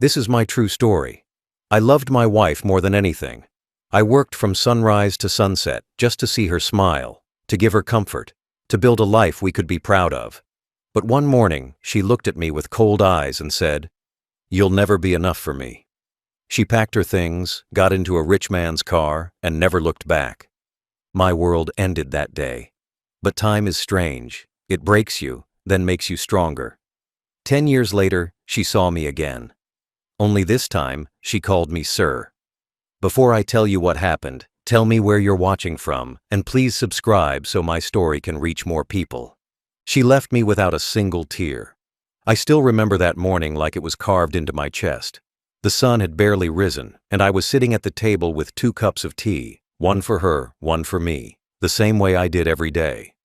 This is my true story. I loved my wife more than anything. I worked from sunrise to sunset just to see her smile, to give her comfort, to build a life we could be proud of. But one morning, she looked at me with cold eyes and said, "You'll never be enough for me." She packed her things, got into a rich man's car, and never looked back. My world ended that day. But time is strange. It breaks you, then makes you stronger. 10 years later, she saw me again. Only this time, she called me sir. Before I tell you what happened, tell me where you're watching from, and please subscribe so my story can reach more people. She left me without a single tear. I still remember that morning like it was carved into my chest. The sun had barely risen, and I was sitting at the table with 2 cups of tea, one for her, one for me, the same way I did every day.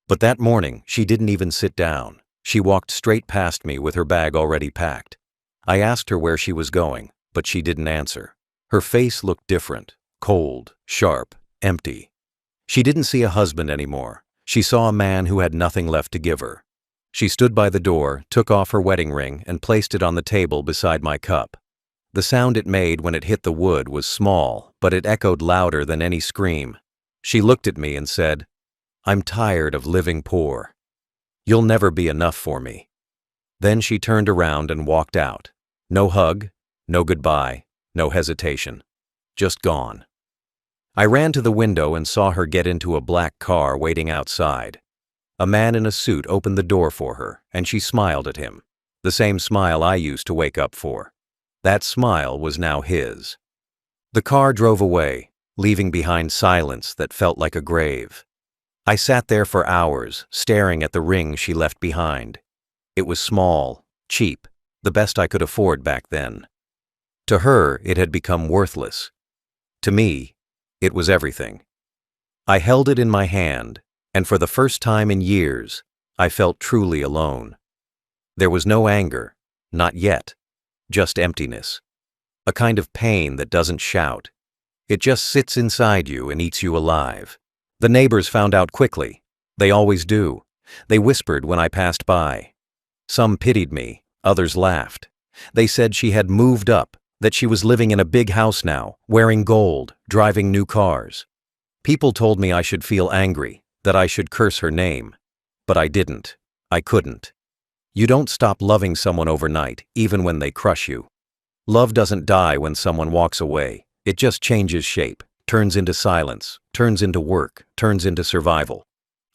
But that morning, she didn't even sit down. She walked straight past me with her bag already packed. I asked her where she was going, but she didn't answer. Her face looked different, cold, sharp, empty. She didn't see a husband anymore. She saw a man who had nothing left to give her. She stood by the door, took off her wedding ring, and placed it on the table beside my cup. The sound it made when it hit the wood was small, but it echoed louder than any scream. She looked at me and said, "I'm tired of living poor. You'll never be enough for me." Then she turned around and walked out. No hug, no goodbye, no hesitation. Just gone. I ran to the window and saw her get into a black car waiting outside. A man in a suit opened the door for her, and she smiled at him. The same smile I used to wake up for. That smile was now his. The car drove away, leaving behind silence that felt like a grave. I sat there for hours, staring at the ring she left behind. It was small, cheap, the best I could afford back then. To her, it had become worthless. To me, it was everything. I held it in my hand, and for the first time in years, I felt truly alone. There was no anger, not yet, just emptiness. A kind of pain that doesn't shout. It just sits inside you and eats you alive. The neighbors found out quickly. They always do. They whispered when I passed by. Some pitied me, others laughed. They said she had moved up, that she was living in a big house now, wearing gold, driving new cars. People told me I should feel angry, that I should curse her name. But I didn't. I couldn't. You don't stop loving someone overnight, even when they crush you. Love doesn't die when someone walks away. It just changes shape, turns into silence, turns into work, turns into survival.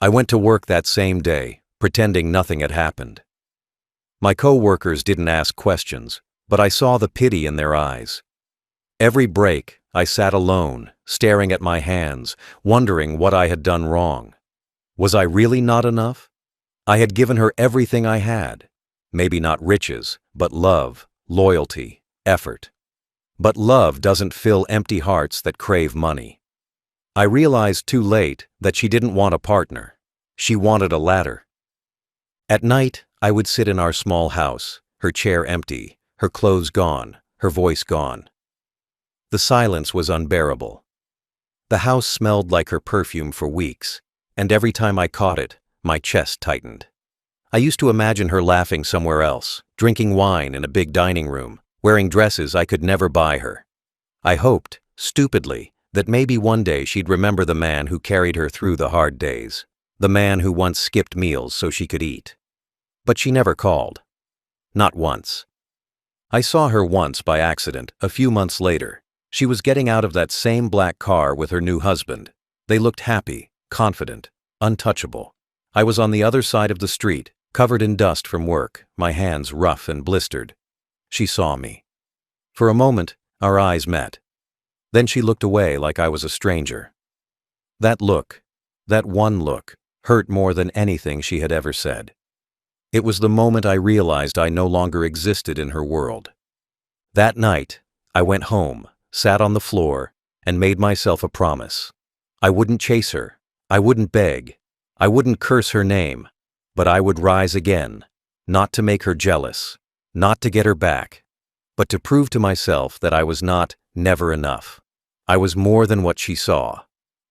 I went to work that same day, pretending nothing had happened. My co-workers didn't ask questions, but I saw the pity in their eyes. Every break, I sat alone, staring at my hands, wondering what I had done wrong. Was I really not enough? I had given her everything I had. Maybe not riches, but love, loyalty, effort. But love doesn't fill empty hearts that crave money. I realized too late that she didn't want a partner. She wanted a ladder. At night, I would sit in our small house, her chair empty, her clothes gone, her voice gone. The silence was unbearable. The house smelled like her perfume for weeks, and every time I caught it, my chest tightened. I used to imagine her laughing somewhere else, drinking wine in a big dining room, wearing dresses I could never buy her. I hoped, stupidly, that maybe one day she'd remember the man who carried her through the hard days, the man who once skipped meals so she could eat. But she never called. Not once. I saw her once by accident, a few months later. She was getting out of that same black car with her new husband. They looked happy, confident, untouchable. I was on the other side of the street, covered in dust from work, my hands rough and blistered. She saw me. For a moment, our eyes met. Then she looked away like I was a stranger. That look, that one look, hurt more than anything she had ever said. It was the moment I realized I no longer existed in her world. That night, I went home, sat on the floor, and made myself a promise. I wouldn't chase her. I wouldn't beg. I wouldn't curse her name. But I would rise again, not to make her jealous, not to get her back, but to prove to myself that I was not never enough. I was more than what she saw.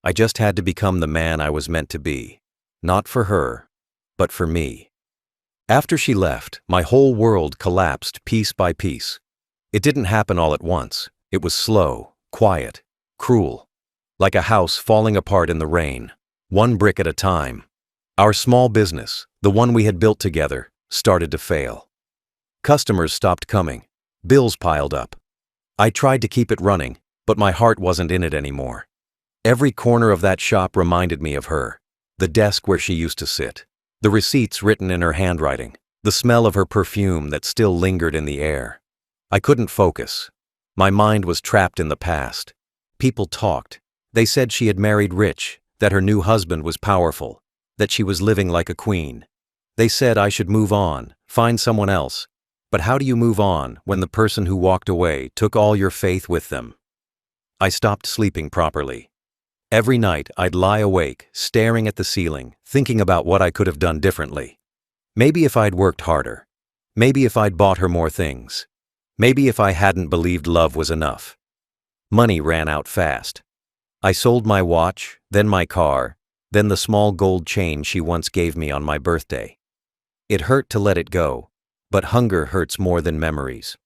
I just had to become the man I was meant to be. Not for her, but for me. After she left, my whole world collapsed piece by piece. It didn't happen all at once. It was slow, quiet, cruel. Like a house falling apart in the rain, one brick at a time. Our small business, the one we had built together, started to fail. Customers stopped coming. Bills piled up. I tried to keep it running, but my heart wasn't in it anymore. Every corner of that shop reminded me of her. The desk where she used to sit. The receipts written in her handwriting. The smell of her perfume that still lingered in the air. I couldn't focus. My mind was trapped in the past. People talked. They said she had married rich, that her new husband was powerful, that she was living like a queen. They said I should move on, find someone else. But how do you move on when the person who walked away took all your faith with them? I stopped sleeping properly. Every night I'd lie awake, staring at the ceiling, thinking about what I could have done differently. Maybe if I'd worked harder. Maybe if I'd bought her more things. Maybe if I hadn't believed love was enough. Money ran out fast. I sold my watch, then my car, then the small gold chain she once gave me on my birthday. It hurt to let it go, but hunger hurts more than memories.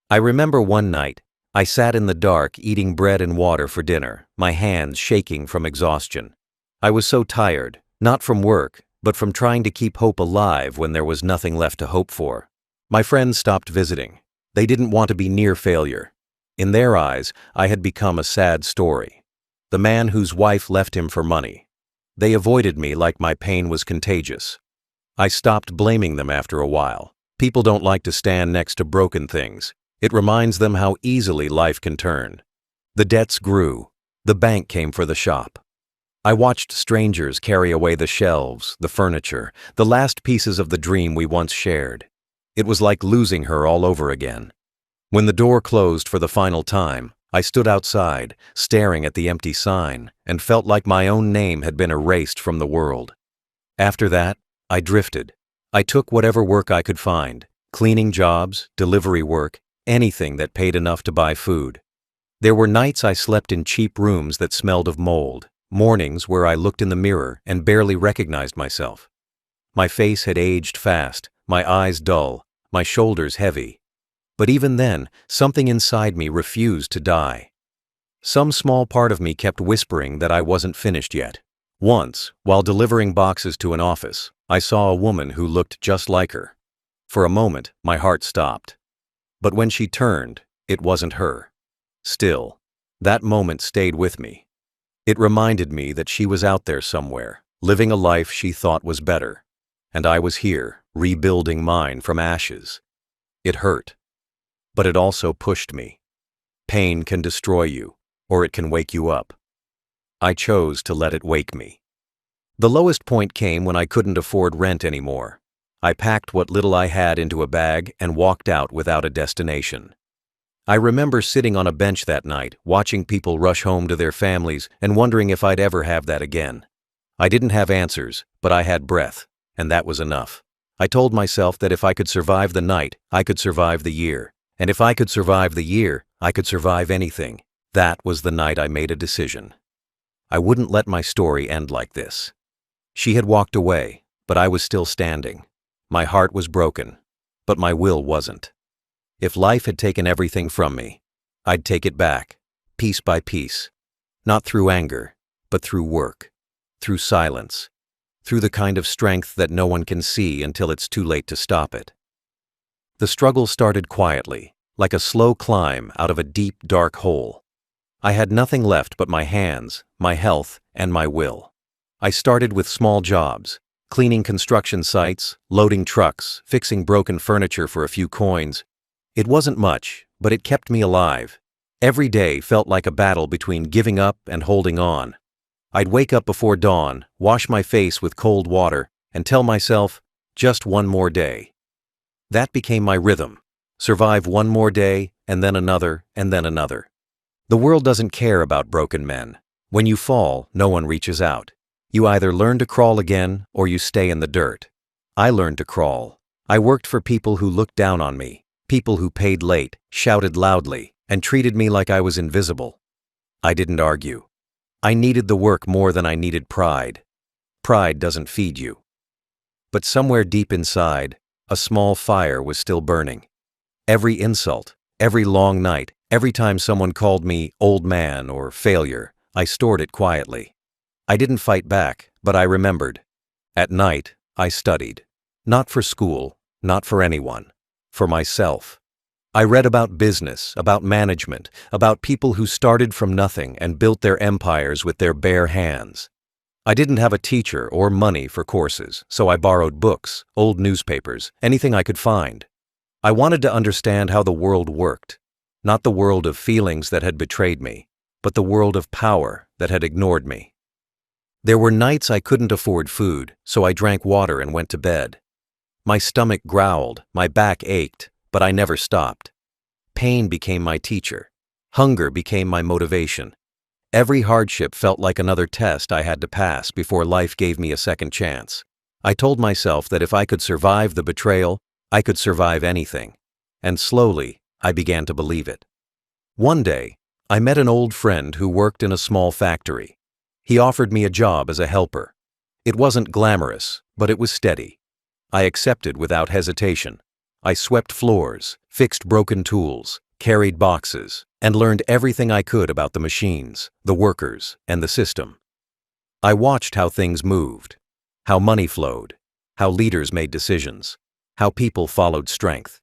I remember one night, I sat in the dark eating bread and water for dinner, my hands shaking from exhaustion. I was so tired, not from work, but from trying to keep hope alive when there was nothing left to hope for. My friends stopped visiting. They didn't want to be near failure. In their eyes, I had become a sad story. The man whose wife left him for money. They avoided me like my pain was contagious. I stopped blaming them after a while. People don't like to stand next to broken things. It reminds them how easily life can turn. The debts grew. The bank came for the shop. I watched strangers carry away the shelves, the furniture, the last pieces of the dream we once shared. It was like losing her all over again. When the door closed for the final time, I stood outside, staring at the empty sign, and felt like my own name had been erased from the world. After that, I drifted. I took whatever work I could find, cleaning jobs, delivery work, anything that paid enough to buy food. There were nights I slept in cheap rooms that smelled of mold, mornings where I looked in the mirror and barely recognized myself. My face had aged fast, my eyes dull, my shoulders heavy. But even then, something inside me refused to die. Some small part of me kept whispering that I wasn't finished yet. Once, while delivering boxes to an office, I saw a woman who looked just like her. For a moment, my heart stopped. But when she turned, it wasn't her. Still, that moment stayed with me. It reminded me that she was out there somewhere, living a life she thought was better. And I was here, rebuilding mine from ashes. It hurt. But it also pushed me. Pain can destroy you, or it can wake you up. I chose to let it wake me. The lowest point came when I couldn't afford rent anymore. I packed what little I had into a bag and walked out without a destination. I remember sitting on a bench that night, watching people rush home to their families and wondering if I'd ever have that again. I didn't have answers, but I had breath, and that was enough. I told myself that if I could survive the night, I could survive the year. And if I could survive the year, I could survive anything. That was the night I made a decision. I wouldn't let my story end like this. She had walked away, but I was still standing. My heart was broken, but my will wasn't. If life had taken everything from me, I'd take it back, piece by piece. Not through anger, but through work, through silence, through the kind of strength that no one can see until it's too late to stop it. The struggle started quietly, like a slow climb out of a deep, dark hole. I had nothing left but my hands, my health, and my will. I started with small jobs, cleaning construction sites, loading trucks, fixing broken furniture for a few coins. It wasn't much, but it kept me alive. Every day felt like a battle between giving up and holding on. I'd wake up before dawn, wash my face with cold water, and tell myself, just one more day. That became my rhythm. Survive one more day, and then another, and then another. The world doesn't care about broken men. When you fall, no one reaches out. You either learn to crawl again, or you stay in the dirt. I learned to crawl. I worked for people who looked down on me, people who paid late, shouted loudly, and treated me like I was invisible. I didn't argue. I needed the work more than I needed pride. Pride doesn't feed you. But somewhere deep inside, a small fire was still burning. Every insult, Every long night, every time someone called me old man or failure, I stored it quietly. I didn't fight back, but I remembered. At night, I studied. Not for school, not for anyone. For myself. I read about business, about management, about people who started from nothing and built their empires with their bare hands. I didn't have a teacher or money for courses, so I borrowed books, old newspapers, anything I could find. I wanted to understand how the world worked. Not the world of feelings that had betrayed me, but the world of power that had ignored me. There were nights I couldn't afford food, so I drank water and went to bed. My stomach growled, my back ached, but I never stopped. Pain became my teacher. Hunger became my motivation. Every hardship felt like another test I had to pass before life gave me a second chance. I told myself that if I could survive the betrayal, I could survive anything. And slowly, I began to believe it. One day, I met an old friend who worked in a small factory. He offered me a job as a helper. It wasn't glamorous, but it was steady. I accepted without hesitation. I swept floors, fixed broken tools, carried boxes, and learned everything I could about the machines, the workers, and the system. I watched how things moved, how money flowed, how leaders made decisions, how people followed strength.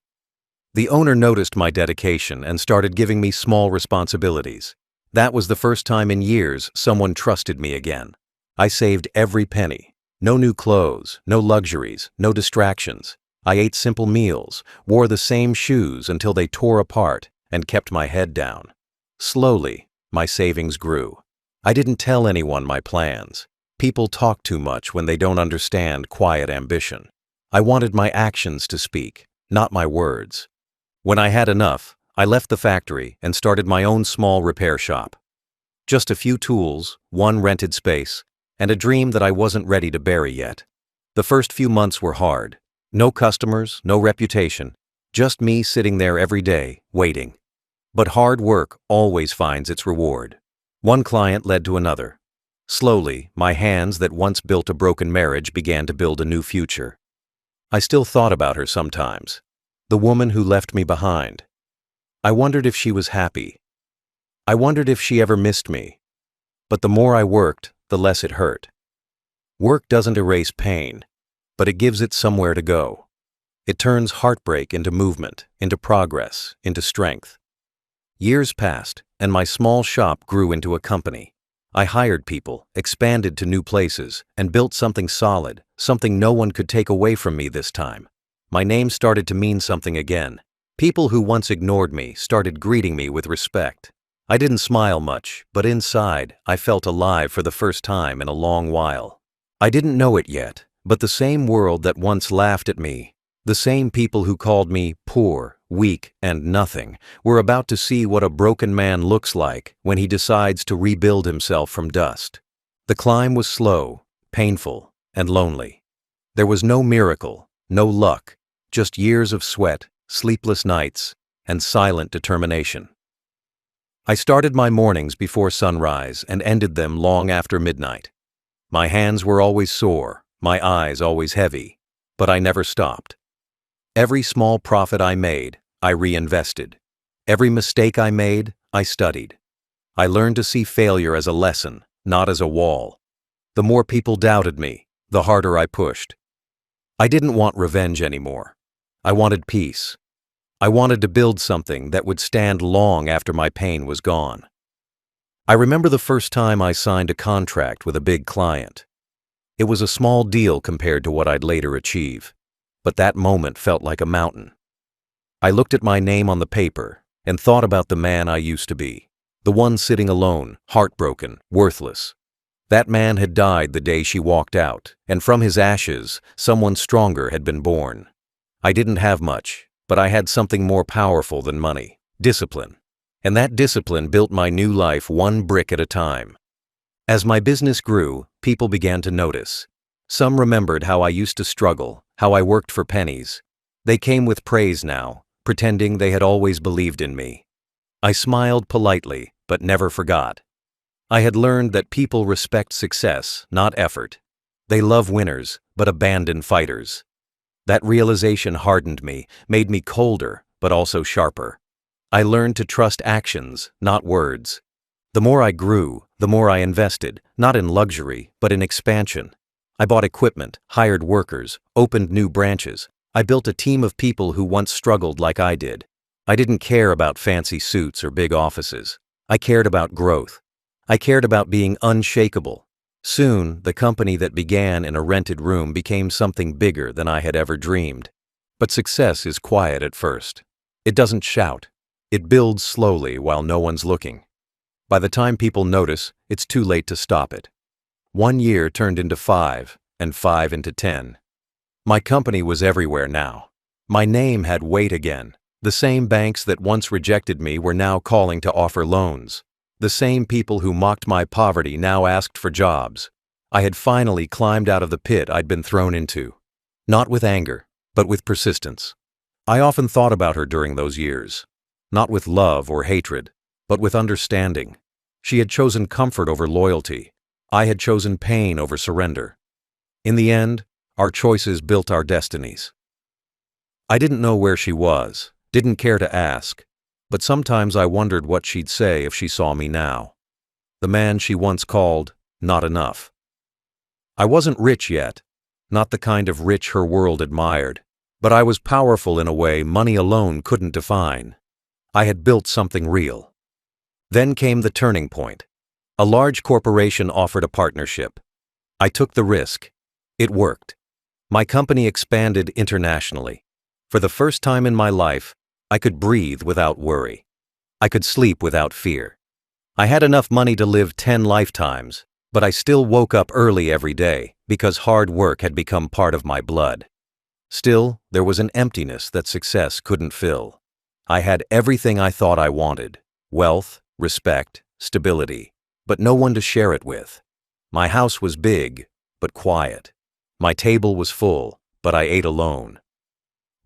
The owner noticed my dedication and started giving me small responsibilities. That was the first time in years someone trusted me again. I saved every penny. No new clothes, no luxuries, no distractions. I ate simple meals, wore the same shoes until they tore apart, and kept my head down. Slowly, my savings grew. I didn't tell anyone my plans. People talk too much when they don't understand quiet ambition. I wanted my actions to speak, not my words. When I had enough, I left the factory and started my own small repair shop. Just a few tools, one rented space, and a dream that I wasn't ready to bury yet. The first few months were hard. No customers, no reputation, just me sitting there every day, waiting. But hard work always finds its reward. One client led to another. Slowly, my hands that once built a broken marriage began to build a new future. I still thought about her sometimes, the woman who left me behind. I wondered if she was happy. I wondered if she ever missed me. But the more I worked, the less it hurt. Work doesn't erase pain, but it gives it somewhere to go. It turns heartbreak into movement, into progress, into strength. Years passed, and my small shop grew into a company. I hired people, expanded to new places, and built something solid, something no one could take away from me this time. My name started to mean something again. People who once ignored me started greeting me with respect. I didn't smile much, but inside, I felt alive for the first time in a long while. I didn't know it yet, but the same world that once laughed at me, the same people who called me poor, weak, and nothing, were about to see what a broken man looks like when he decides to rebuild himself from dust. The climb was slow, painful, and lonely. There was no miracle, no luck, just years of sweat, sleepless nights, and silent determination. I started my mornings before sunrise and ended them long after midnight. My hands were always sore, my eyes always heavy, but I never stopped. Every small profit I made, I reinvested. Every mistake I made, I studied. I learned to see failure as a lesson, not as a wall. The more people doubted me, the harder I pushed. I didn't want revenge anymore. I wanted peace. I wanted to build something that would stand long after my pain was gone. I remember the first time I signed a contract with a big client. It was a small deal compared to what I'd later achieve, but that moment felt like a mountain. I looked at my name on the paper and thought about the man I used to be, the one sitting alone, heartbroken, worthless. That man had died the day she walked out, and from his ashes, someone stronger had been born. I didn't have much, but I had something more powerful than money, discipline. And that discipline built my new life one brick at a time. As my business grew, people began to notice. Some remembered how I used to struggle, how I worked for pennies. They came with praise now, pretending they had always believed in me. I smiled politely, but never forgot. I had learned that people respect success, not effort. They love winners, but abandon fighters. That realization hardened me, made me colder, but also sharper. I learned to trust actions, not words. The more I grew, the more I invested, not in luxury, but in expansion. I bought equipment, hired workers, opened new branches. I built a team of people who once struggled like I did. I didn't care about fancy suits or big offices. I cared about growth. I cared about being unshakable. Soon, the company that began in a rented room became something bigger than I had ever dreamed. But success is quiet at first. It doesn't shout. It builds slowly while no one's looking. By the time people notice, it's too late to stop it. 1 year turned into 5, and 5 into 10. My company was everywhere now. My name had weight again. The same banks that once rejected me were now calling to offer loans. The same people who mocked my poverty now asked for jobs. I had finally climbed out of the pit I'd been thrown into. Not with anger, but with persistence. I often thought about her during those years. Not with love or hatred, but with understanding. She had chosen comfort over loyalty. I had chosen pain over surrender. In the end, our choices built our destinies. I didn't know where she was, didn't care to ask, but sometimes I wondered what she'd say if she saw me now. The man she once called, not enough. I wasn't rich yet, not the kind of rich her world admired, but I was powerful in a way money alone couldn't define. I had built something real. Then came the turning point. A large corporation offered a partnership. I took the risk. It worked. My company expanded internationally. For the first time in my life, I could breathe without worry. I could sleep without fear. I had enough money to live 10 lifetimes, but I still woke up early every day because hard work had become part of my blood. Still, there was an emptiness that success couldn't fill. I had everything I thought I wanted: wealth, respect, stability, but no one to share it with. My house was big, but quiet. My table was full, but I ate alone.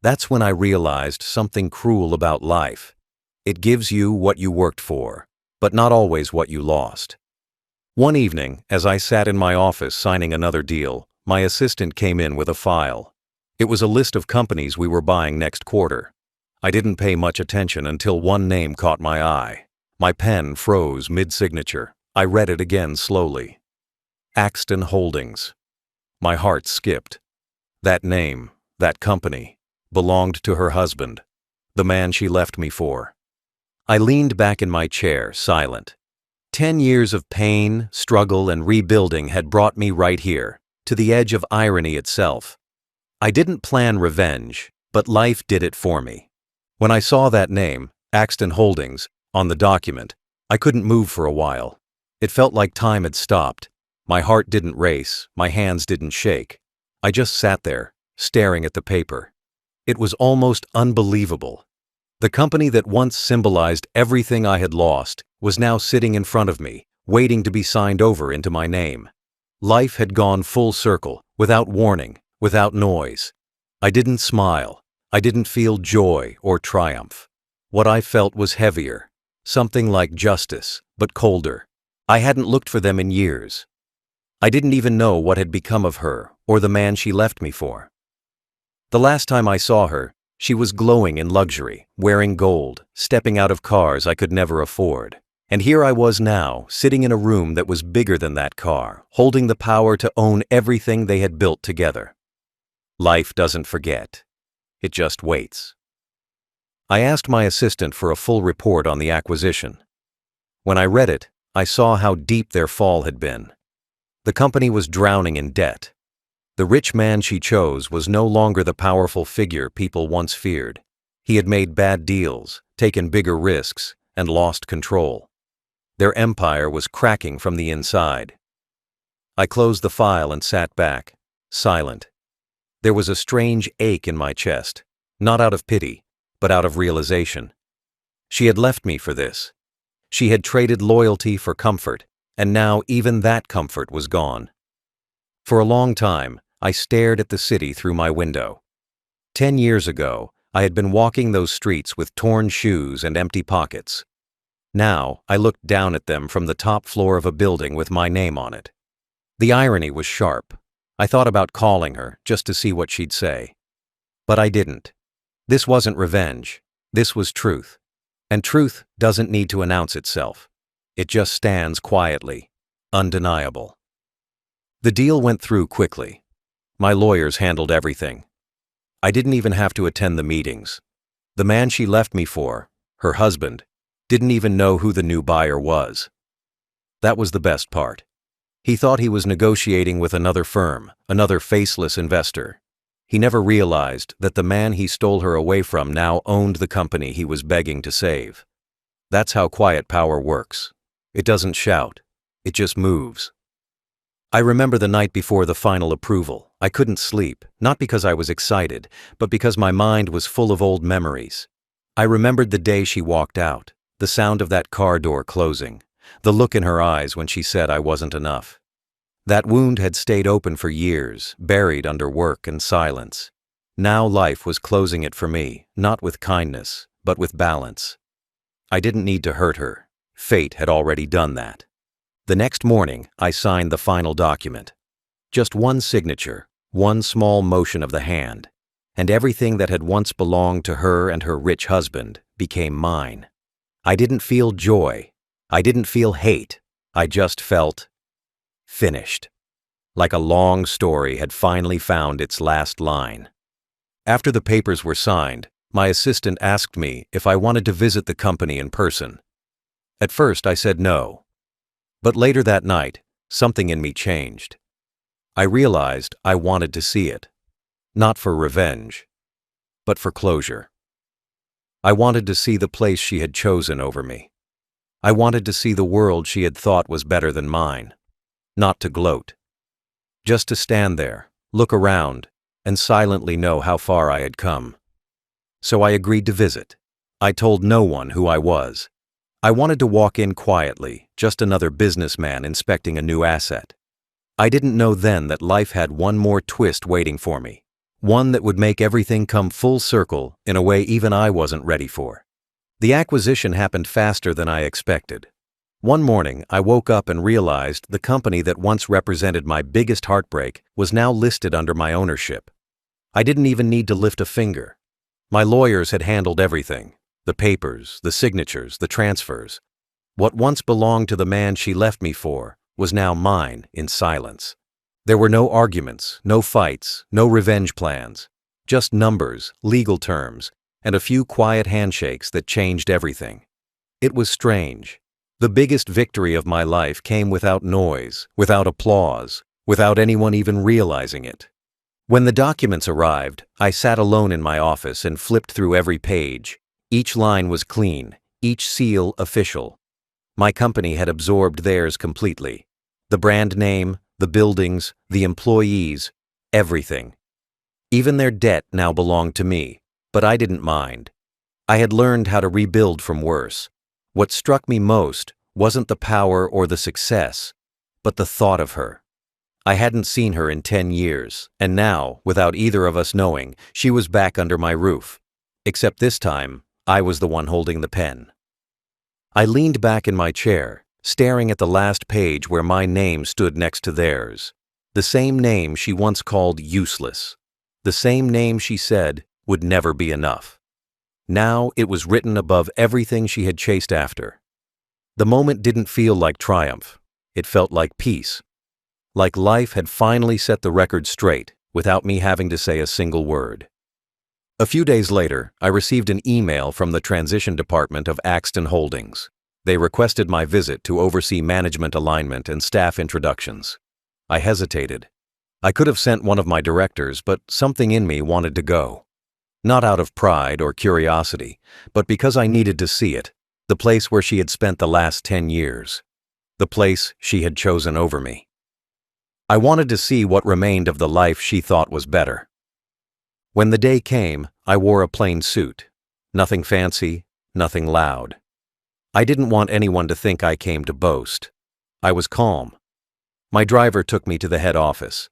That's when I realized something cruel about life. It gives you what you worked for, but not always what you lost. One evening, as I sat in my office signing another deal, my assistant came in with a file. It was a list of companies we were buying next quarter. I didn't pay much attention until one name caught my eye. My pen froze mid-signature. I read it again slowly. Axton Holdings. My heart skipped. That name, that company, belonged to her husband, the man she left me for. I leaned back in my chair, silent. 10 years of pain, struggle, and rebuilding had brought me right here, to the edge of irony itself. I didn't plan revenge, but life did it for me. When I saw that name, Axton Holdings, on the document, I couldn't move for a while. It felt like time had stopped. My heart didn't race, my hands didn't shake. I just sat there, staring at the paper. It was almost unbelievable. The company that once symbolized everything I had lost was now sitting in front of me, waiting to be signed over into my name. Life had gone full circle, without warning, without noise. I didn't smile. I didn't feel joy or triumph. What I felt was heavier, something like justice, but colder. I hadn't looked for them in years. I didn't even know what had become of her or the man she left me for. The last time I saw her, she was glowing in luxury, wearing gold, stepping out of cars I could never afford. And here I was now, sitting in a room that was bigger than that car, holding the power to own everything they had built together. Life doesn't forget. It just waits. I asked my assistant for a full report on the acquisition. When I read it, I saw how deep their fall had been. The company was drowning in debt. The rich man she chose was no longer the powerful figure people once feared. He had made bad deals, taken bigger risks, and lost control. Their empire was cracking from the inside. I closed the file and sat back, silent. There was a strange ache in my chest, not out of pity, but out of realization. She had left me for this. She had traded loyalty for comfort, and now even that comfort was gone. For a long time, I stared at the city through my window. 10 years ago, I had been walking those streets with torn shoes and empty pockets. Now, I looked down at them from the top floor of a building with my name on it. The irony was sharp. I thought about calling her just to see what she'd say. But I didn't. This wasn't revenge. This was truth. And truth doesn't need to announce itself. It just stands quietly, undeniable. The deal went through quickly. My lawyers handled everything. I didn't even have to attend the meetings. The man she left me for, her husband, didn't even know who the new buyer was. That was the best part. He thought he was negotiating with another firm, another faceless investor. He never realized that the man he stole her away from now owned the company he was begging to save. That's how quiet power works. It doesn't shout. It just moves. I remember the night before the final approval. I couldn't sleep, not because I was excited, but because my mind was full of old memories. I remembered the day she walked out, the sound of that car door closing, the look in her eyes when she said I wasn't enough. That wound had stayed open for years, buried under work and silence. Now life was closing it for me, not with kindness, but with balance. I didn't need to hurt her. Fate had already done that. The next morning, I signed the final document. Just one signature, one small motion of the hand, and everything that had once belonged to her and her rich husband became mine. I didn't feel joy. I didn't feel hate. I just felt finished. Like a long story had finally found its last line. After the papers were signed, my assistant asked me if I wanted to visit the company in person. At first, I said no. But later that night, something in me changed. I realized I wanted to see it. Not for revenge, but for closure. I wanted to see the place she had chosen over me. I wanted to see the world she had thought was better than mine. Not to gloat. Just to stand there, look around, and silently know how far I had come. So I agreed to visit. I told no one who I was. I wanted to walk in quietly, just another businessman inspecting a new asset. I didn't know then that life had one more twist waiting for me, one that would make everything come full circle in a way even I wasn't ready for. The acquisition happened faster than I expected. One morning, I woke up and realized the company that once represented my biggest heartbreak was now listed under my ownership. I didn't even need to lift a finger. My lawyers had handled everything. The papers, the signatures, the transfers. What once belonged to the man she left me for was now mine in silence. There were no arguments, no fights, no revenge plans. Just numbers, legal terms, and a few quiet handshakes that changed everything. It was strange. The biggest victory of my life came without noise, without applause, without anyone even realizing it. When the documents arrived, I sat alone in my office and flipped through every page. Each line was clean, each seal official. My company had absorbed theirs completely. The brand name, the buildings, the employees, everything. Even their debt now belonged to me, but I didn't mind. I had learned how to rebuild from worse. What struck me most wasn't the power or the success, but the thought of her. I hadn't seen her in 10 years, and now, without either of us knowing, she was back under my roof. Except this time, I was the one holding the pen. I leaned back in my chair, staring at the last page where my name stood next to theirs. The same name she once called useless. The same name she said would never be enough. Now it was written above everything she had chased after. The moment didn't feel like triumph. It felt like peace. Like life had finally set the record straight without me having to say a single word. A few days later, I received an email from the transition department of Axton Holdings. They requested my visit to oversee management alignment and staff introductions. I hesitated. I could have sent one of my directors, but something in me wanted to go. Not out of pride or curiosity, but because I needed to see it, the place where she had spent the last 10 years, the place she had chosen over me. I wanted to see what remained of the life she thought was better. When the day came, I wore a plain suit. Nothing fancy, nothing loud. I didn't want anyone to think I came to boast. I was calm. My driver took me to the head office.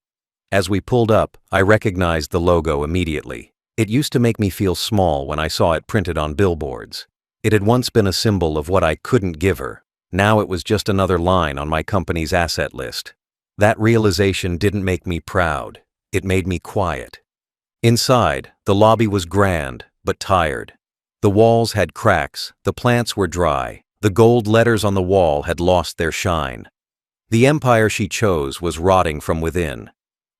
As we pulled up, I recognized the logo immediately. It used to make me feel small when I saw it printed on billboards. It had once been a symbol of what I couldn't give her. Now it was just another line on my company's asset list. That realization didn't make me proud. It made me quiet. Inside, the lobby was grand, but tired. The walls had cracks, the plants were dry, the gold letters on the wall had lost their shine. The empire she chose was rotting from within.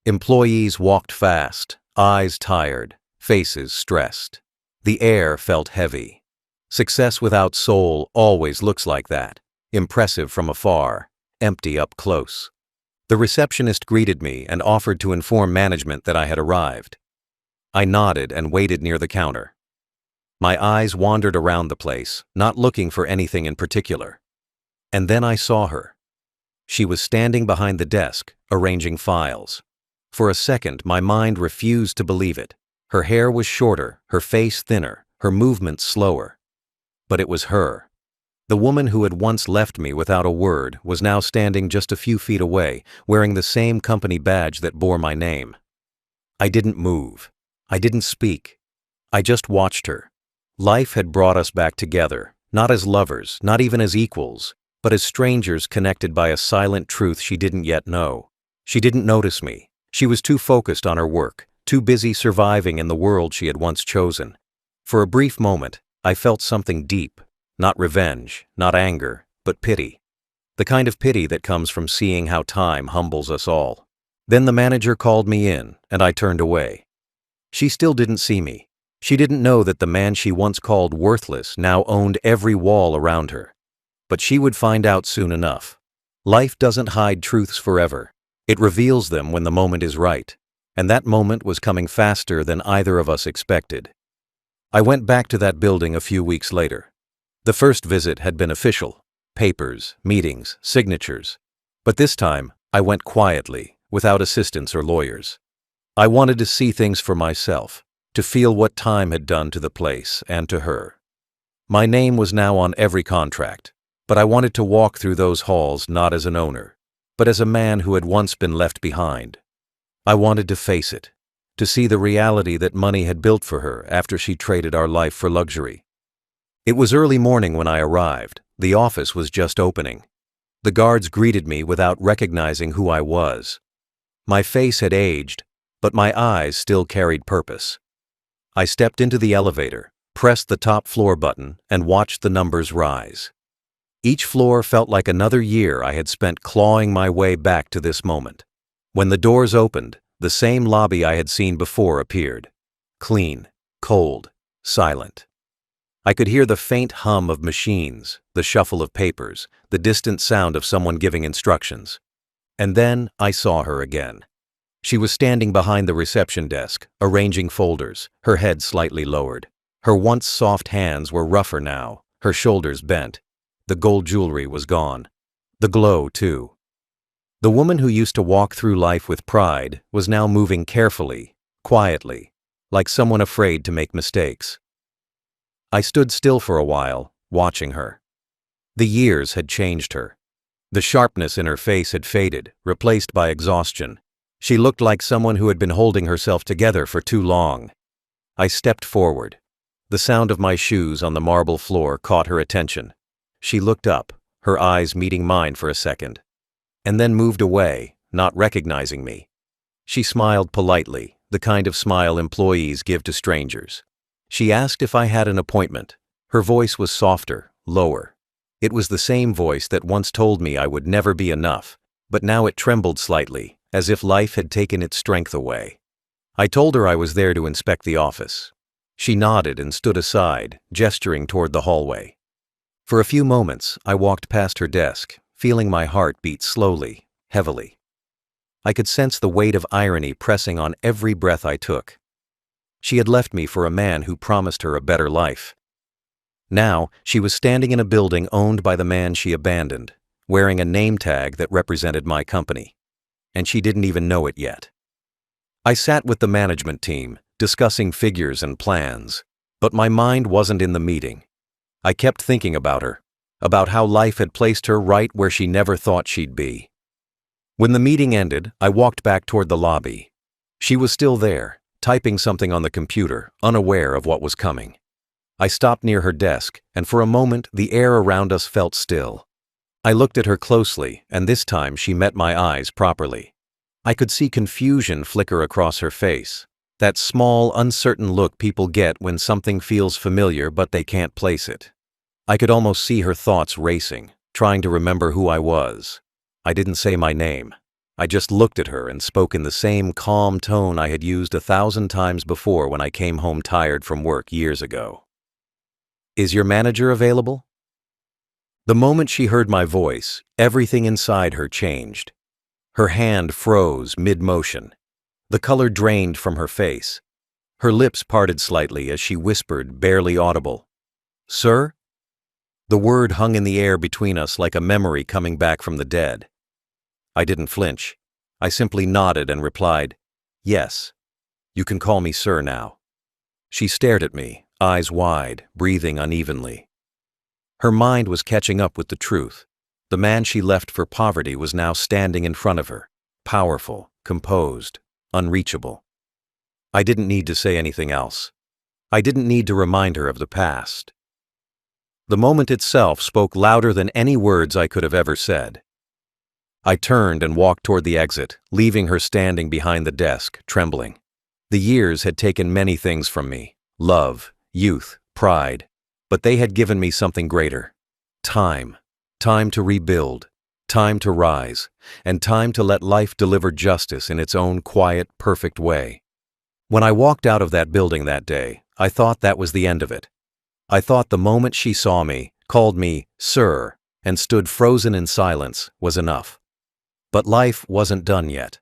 Employees walked fast, eyes tired, faces stressed. The air felt heavy. Success without soul always looks like that, impressive from afar, empty up close. The receptionist greeted me and offered to inform management that I had arrived. I nodded and waited near the counter. My eyes wandered around the place, not looking for anything in particular. And then I saw her. She was standing behind the desk, arranging files. For a second, my mind refused to believe it. Her hair was shorter, her face thinner, her movements slower. But it was her. The woman who had once left me without a word was now standing just a few feet away, wearing the same company badge that bore my name. I didn't move. I didn't speak. I just watched her. Life had brought us back together, not as lovers, not even as equals, but as strangers connected by a silent truth she didn't yet know. She didn't notice me. She was too focused on her work, too busy surviving in the world she had once chosen. For a brief moment, I felt something deep, not revenge, not anger, but pity. The kind of pity that comes from seeing how time humbles us all. Then the manager called me in, and I turned away. She still didn't see me. She didn't know that the man she once called worthless now owned every wall around her. But she would find out soon enough. Life doesn't hide truths forever. It reveals them when the moment is right. And that moment was coming faster than either of us expected. I went back to that building a few weeks later. The first visit had been official. Papers, meetings, signatures. But this time, I went quietly, without assistants or lawyers. I wanted to see things for myself, to feel what time had done to the place and to her. My name was now on every contract. But I wanted to walk through those halls not as an owner, but as a man who had once been left behind. I wanted to face it, to see the reality that money had built for her after she traded our life for luxury. It was early morning when I arrived. The office was just opening. The guards greeted me without recognizing who I was. My face had aged, but my eyes still carried purpose. I stepped into the elevator, pressed the top floor button, and watched the numbers rise. Each floor felt like another year I had spent clawing my way back to this moment. When the doors opened, the same lobby I had seen before appeared. Clean, cold, silent. I could hear the faint hum of machines, the shuffle of papers, the distant sound of someone giving instructions. And then I saw her again. She was standing behind the reception desk, arranging folders, her head slightly lowered. Her once soft hands were rougher now, her shoulders bent. The gold jewelry was gone. The glow, too. The woman who used to walk through life with pride was now moving carefully, quietly, like someone afraid to make mistakes. I stood still for a while, watching her. The years had changed her. The sharpness in her face had faded, replaced by exhaustion. She looked like someone who had been holding herself together for too long. I stepped forward. The sound of my shoes on the marble floor caught her attention. She looked up, her eyes meeting mine for a second, and then moved away, not recognizing me. She smiled politely, the kind of smile employees give to strangers. She asked if I had an appointment. Her voice was softer, lower. It was the same voice that once told me I would never be enough, but now it trembled slightly, as if life had taken its strength away. I told her I was there to inspect the office. She nodded and stood aside, gesturing toward the hallway. For a few moments, I walked past her desk, feeling my heart beat slowly, heavily. I could sense the weight of irony pressing on every breath I took. She had left me for a man who promised her a better life. Now, she was standing in a building owned by the man she abandoned, wearing a name tag that represented my company. And she didn't even know it yet. I sat with the management team, discussing figures and plans, but my mind wasn't in the meeting. I kept thinking about her, about how life had placed her right where she never thought she'd be. When the meeting ended, I walked back toward the lobby. She was still there, typing something on the computer, unaware of what was coming. I stopped near her desk, and for a moment the air around us felt still. I looked at her closely, and this time she met my eyes properly. I could see confusion flicker across her face, That small, uncertain look people get when something feels familiar but they can't place it. I could almost see her thoughts racing, trying to remember who I was. I didn't say my name. I just looked at her and spoke in the same calm tone I had used 1,000 times before when I came home tired from work years ago. "Is your manager available?" The moment she heard my voice, everything inside her changed. Her hand froze mid-motion. The color drained from her face. Her lips parted slightly as she whispered, barely audible, "Sir?" The word hung in the air between us like a memory coming back from the dead. I didn't flinch. I simply nodded and replied, "Yes. You can call me sir now." She stared at me, eyes wide, breathing unevenly. Her mind was catching up with the truth. The man she left for poverty was now standing in front of her, powerful, composed, unreachable. I didn't need to say anything else. I didn't need to remind her of the past. The moment itself spoke louder than any words I could have ever said. I turned and walked toward the exit, leaving her standing behind the desk, trembling. The years had taken many things from me: love, youth, pride, but they had given me something greater: time. Time to rebuild, time to rise, and time to let life deliver justice in its own quiet, perfect way. When I walked out of that building that day, I thought that was the end of it. I thought the moment she saw me, called me sir, and stood frozen in silence was enough. But life wasn't done yet.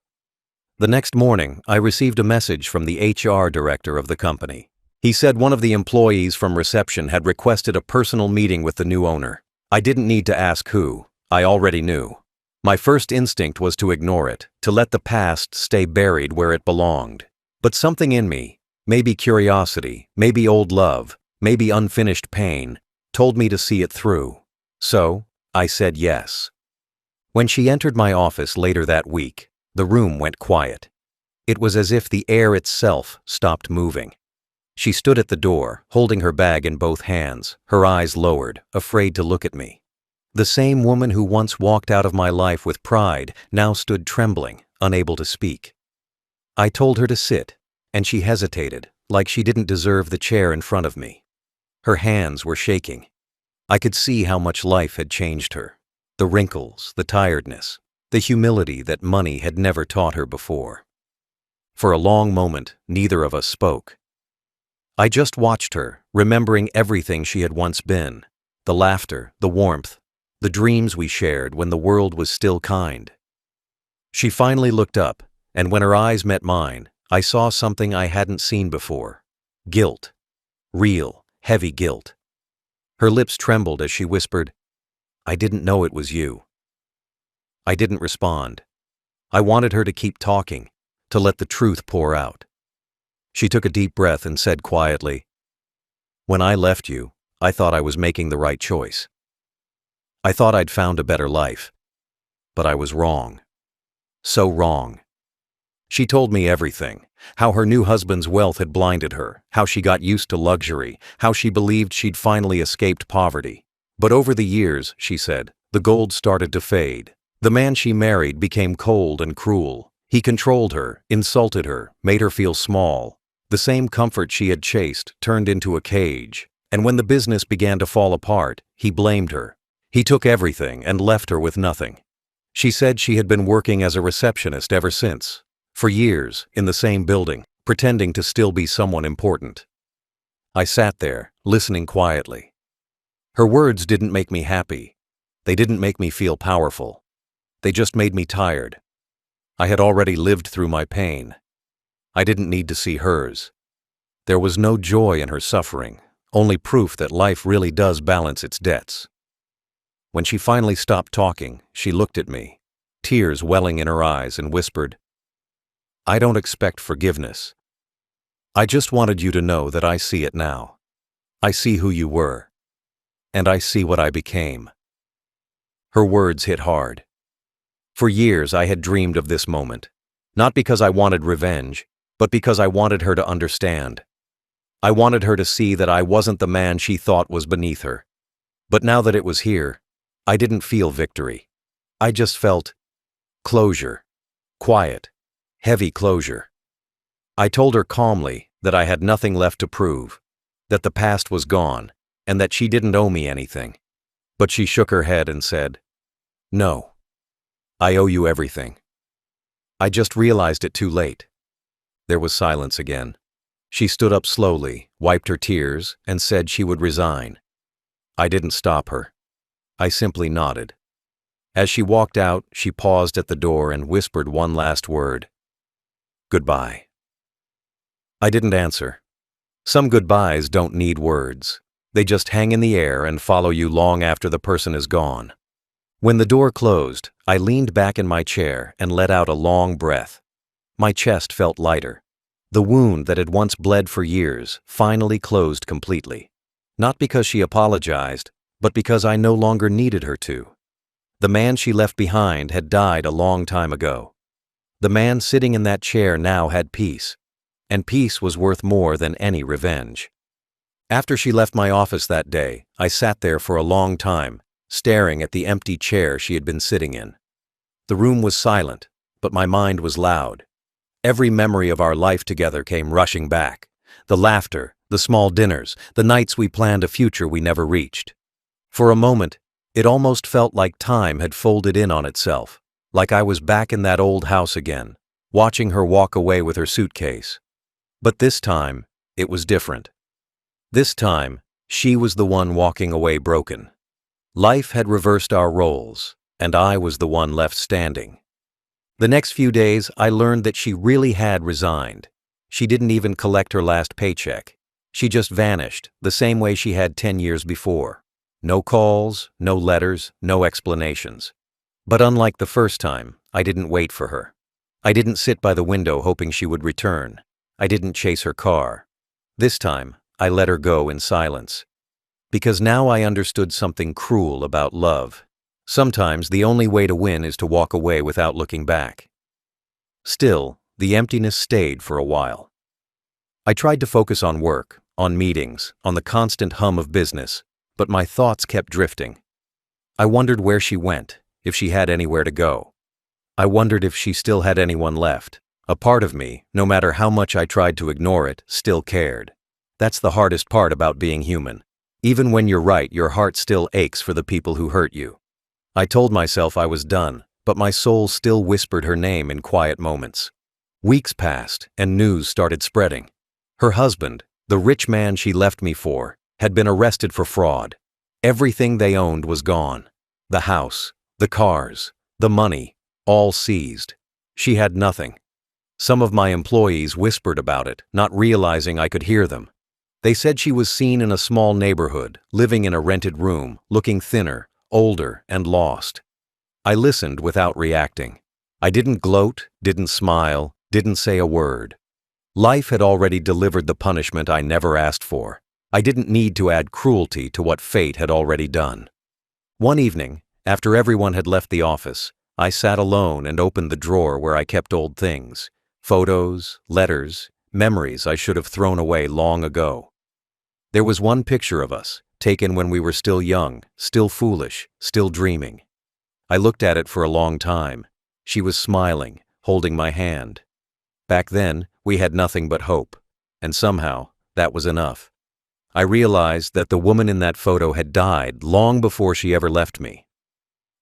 The next morning, I received a message from the HR director of the company. He said one of the employees from reception had requested a personal meeting with the new owner. I didn't need to ask who. I already knew. My first instinct was to ignore it, to let the past stay buried where it belonged. But something in me, maybe curiosity, maybe old love, maybe unfinished pain, told me to see it through. So, I said yes. When she entered my office later that week, the room went quiet. It was as if the air itself stopped moving. She stood at the door, holding her bag in both hands, her eyes lowered, afraid to look at me. The same woman who once walked out of my life with pride now stood trembling, unable to speak. I told her to sit, and she hesitated, like she didn't deserve the chair in front of me. Her hands were shaking. I could see how much life had changed her. The wrinkles, the tiredness, the humility that money had never taught her before. For a long moment, neither of us spoke. I just watched her, remembering everything she had once been: the laughter, the warmth, the dreams we shared when the world was still kind. She finally looked up, and when her eyes met mine, I saw something I hadn't seen before: guilt. Real, heavy guilt. Her lips trembled as she whispered, "I didn't know it was you." I didn't respond. I wanted her to keep talking, to let the truth pour out. She took a deep breath and said quietly, "When I left you, I thought I was making the right choice. I thought I'd found a better life. But I was wrong. So wrong." She told me everything: how her new husband's wealth had blinded her, how she got used to luxury, how she believed she'd finally escaped poverty. But over the years, she said, the gold started to fade. The man she married became cold and cruel. He controlled her, insulted her, made her feel small. The same comfort she had chased turned into a cage, and when the business began to fall apart, he blamed her. He took everything and left her with nothing. She said she had been working as a receptionist ever since, for years, in the same building, pretending to still be someone important. I sat there, listening quietly. Her words didn't make me happy. They didn't make me feel powerful. They just made me tired. I had already lived through my pain. I didn't need to see hers. There was no joy in her suffering, only proof that life really does balance its debts. When she finally stopped talking, she looked at me, tears welling in her eyes, and whispered, "I don't expect forgiveness. I just wanted you to know that I see it now. I see who you were, and I see what I became." Her words hit hard. For years I had dreamed of this moment, not because I wanted revenge, but because I wanted her to understand. I wanted her to see that I wasn't the man she thought was beneath her. But now that it was here, I didn't feel victory. I just felt closure. Quiet, heavy closure. I told her calmly that I had nothing left to prove, that the past was gone, and that she didn't owe me anything. But she shook her head and said, "No, I owe you everything." I just realized it too late. There was silence again. She stood up slowly, wiped her tears, and said she would resign. I didn't stop her. I simply nodded. As she walked out, she paused at the door and whispered one last word. "Goodbye." I didn't answer. Some goodbyes don't need words. They just hang in the air and follow you long after the person is gone. When the door closed, I leaned back in my chair and let out a long breath. My chest felt lighter. The wound that had once bled for years finally closed completely. Not because she apologized, but because I no longer needed her to. The man she left behind had died a long time ago. The man sitting in that chair now had peace, and peace was worth more than any revenge. After she left my office that day, I sat there for a long time, staring at the empty chair she had been sitting in. The room was silent, but my mind was loud. Every memory of our life together came rushing back. The laughter, the small dinners, the nights we planned a future we never reached. For a moment, it almost felt like time had folded in on itself, like I was back in that old house again, watching her walk away with her suitcase. But this time, it was different. This time, she was the one walking away broken. Life had reversed our roles, and I was the one left standing. The next few days, I learned that she really had resigned. She didn't even collect her last paycheck. She just vanished, the same way she had 10 years before. No calls, no letters, no explanations. But unlike the first time, I didn't wait for her. I didn't sit by the window hoping she would return. I didn't chase her car. This time, I let her go in silence. Because now I understood something cruel about love. Sometimes the only way to win is to walk away without looking back. Still, the emptiness stayed for a while. I tried to focus on work, on meetings, on the constant hum of business, but my thoughts kept drifting. I wondered where she went, if she had anywhere to go. I wondered if she still had anyone left. A part of me, no matter how much I tried to ignore it, still cared. That's the hardest part about being human. Even when you're right, your heart still aches for the people who hurt you. I told myself I was done, but my soul still whispered her name in quiet moments. Weeks passed, and news started spreading. Her husband, the rich man she left me for, had been arrested for fraud. Everything they owned was gone. The house, the cars, the money, all seized. She had nothing. Some of my employees whispered about it, not realizing I could hear them. They said she was seen in a small neighborhood, living in a rented room, looking thinner, older, and lost. I listened without reacting. I didn't gloat, didn't smile, didn't say a word. Life had already delivered the punishment I never asked for. I didn't need to add cruelty to what fate had already done. One evening, after everyone had left the office, I sat alone and opened the drawer where I kept old things. Photos, letters, memories I should have thrown away long ago. There was one picture of us, taken when we were still young, still foolish, still dreaming. I looked at it for a long time. She was smiling, holding my hand. Back then, we had nothing but hope, and somehow, that was enough. I realized that the woman in that photo had died long before she ever left me.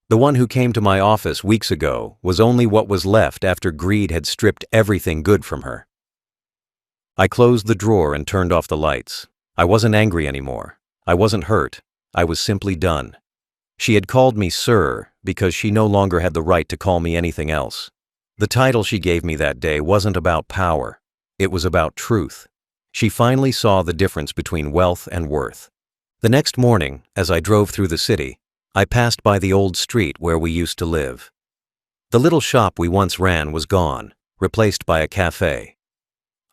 The one who came to my office weeks ago was only what was left after greed had stripped everything good from her. I closed the drawer and turned off the lights. I wasn't angry anymore. I wasn't hurt. I was simply done. She had called me sir because she no longer had the right to call me anything else. The title she gave me that day wasn't about power. It was about truth. She finally saw the difference between wealth and worth. The next morning, as I drove through the city, I passed by the old street where we used to live. The little shop we once ran was gone, replaced by a cafe.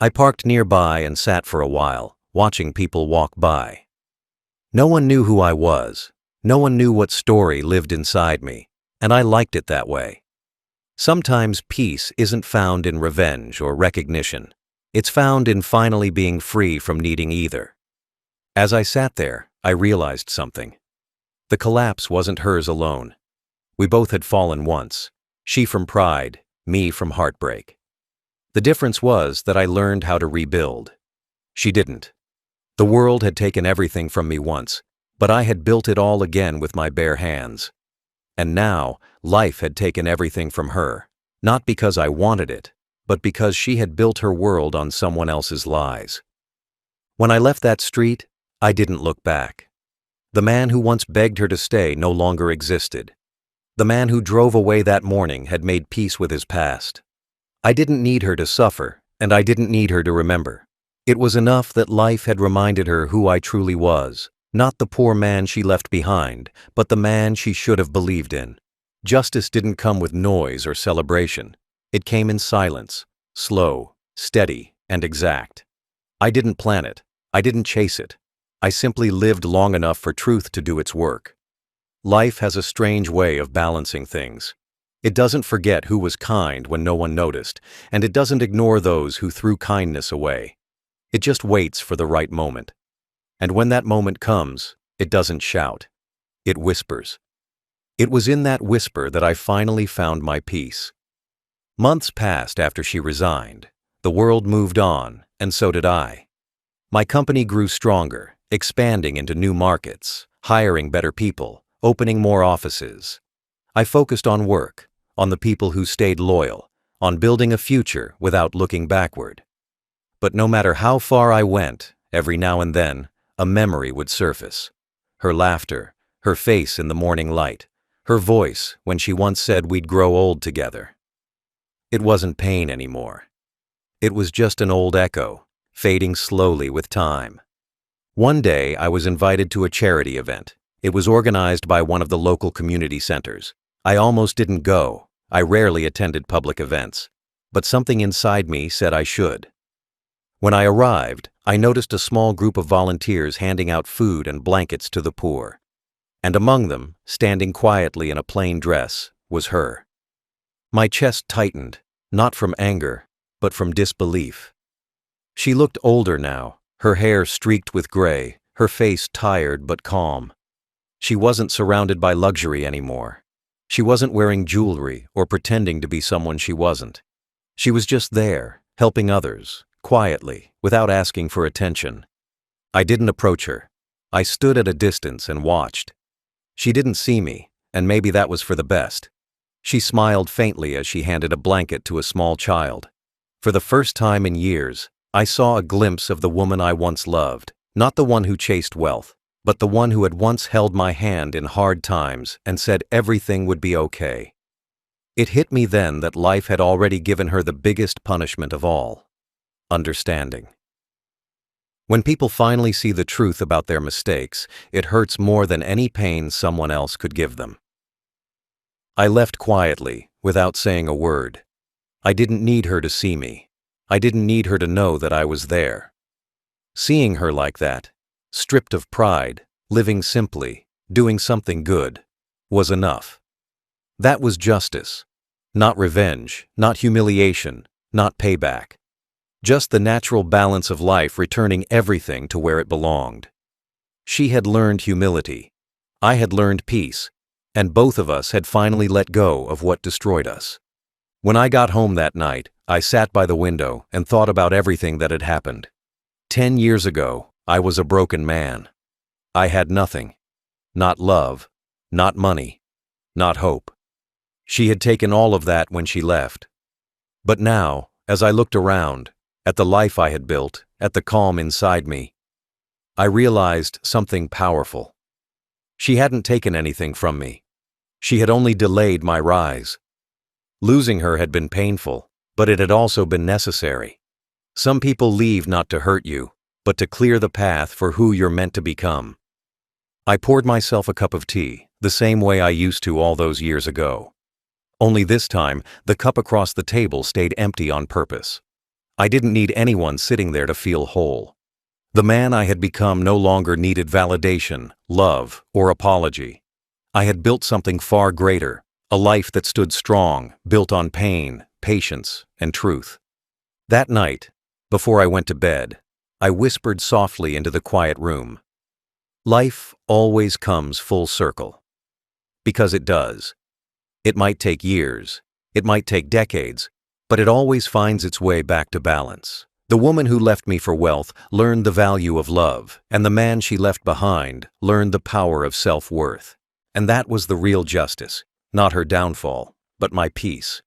I parked nearby and sat for a while, watching people walk by. No one knew who I was. No one knew what story lived inside me, and I liked it that way. Sometimes peace isn't found in revenge or recognition. It's found in finally being free from needing either. As I sat there, I realized something. The collapse wasn't hers alone. We both had fallen once, she from pride, me from heartbreak. The difference was that I learned how to rebuild. She didn't. The world had taken everything from me once, but I had built it all again with my bare hands. And now, life had taken everything from her, not because I wanted it, but because she had built her world on someone else's lies. When I left that street, I didn't look back. The man who once begged her to stay no longer existed. The man who drove away that morning had made peace with his past. I didn't need her to suffer, and I didn't need her to remember. It was enough that life had reminded her who I truly was, not the poor man she left behind, but the man she should have believed in. Justice didn't come with noise or celebration. It came in silence, slow, steady, and exact. I didn't plan it. I didn't chase it. I simply lived long enough for truth to do its work. Life has a strange way of balancing things. It doesn't forget who was kind when no one noticed, and it doesn't ignore those who threw kindness away. It just waits for the right moment. And when that moment comes, it doesn't shout. It whispers. It was in that whisper that I finally found my peace. Months passed after she resigned. The world moved on, and so did I. My company grew stronger, expanding into new markets, hiring better people, opening more offices. I focused on work, on the people who stayed loyal, on building a future without looking backward. But no matter how far I went, every now and then, a memory would surface. Her laughter, her face in the morning light, her voice when she once said we'd grow old together. It wasn't pain anymore. It was just an old echo, fading slowly with time. One day I was invited to a charity event. It was organized by one of the local community centers. I almost didn't go. I rarely attended public events. But something inside me said I should. When I arrived, I noticed a small group of volunteers handing out food and blankets to the poor. And among them, standing quietly in a plain dress, was her. My chest tightened, not from anger, but from disbelief. She looked older now, her hair streaked with gray, her face tired but calm. She wasn't surrounded by luxury anymore. She wasn't wearing jewelry or pretending to be someone she wasn't. She was just there, helping others, quietly, without asking for attention. I didn't approach her. I stood at a distance and watched. She didn't see me, and maybe that was for the best. She smiled faintly as she handed a blanket to a small child. For the first time in years, I saw a glimpse of the woman I once loved, not the one who chased wealth, but the one who had once held my hand in hard times and said everything would be okay. It hit me then that life had already given her the biggest punishment of all: understanding. When people finally see the truth about their mistakes, it hurts more than any pain someone else could give them. I left quietly, without saying a word. I didn't need her to see me. I didn't need her to know that I was there. Seeing her like that, stripped of pride, living simply, doing something good, was enough. That was justice. Not revenge, not humiliation, not payback. Just the natural balance of life returning everything to where it belonged. She had learned humility. I had learned peace, and both of us had finally let go of what destroyed us. When I got home that night, I sat by the window and thought about everything that had happened. 10 years ago, I was a broken man. I had nothing. Not love, not money, not hope. She had taken all of that when she left. But now, as I looked around, at the life I had built, at the calm inside me, I realized something powerful. She hadn't taken anything from me. She had only delayed my rise. Losing her had been painful, but it had also been necessary. Some people leave not to hurt you, but to clear the path for who you're meant to become. I poured myself a cup of tea, the same way I used to all those years ago. Only this time, the cup across the table stayed empty on purpose. I didn't need anyone sitting there to feel whole. The man I had become no longer needed validation, love, or apology. I had built something far greater, a life that stood strong, built on pain, patience, and truth. That night, before I went to bed, I whispered softly into the quiet room. Life always comes full circle. Because it does. It might take years, it might take decades, but it always finds its way back to balance. The woman who left me for wealth learned the value of love, and the man she left behind learned the power of self-worth. And that was the real justice, not her downfall, but my peace.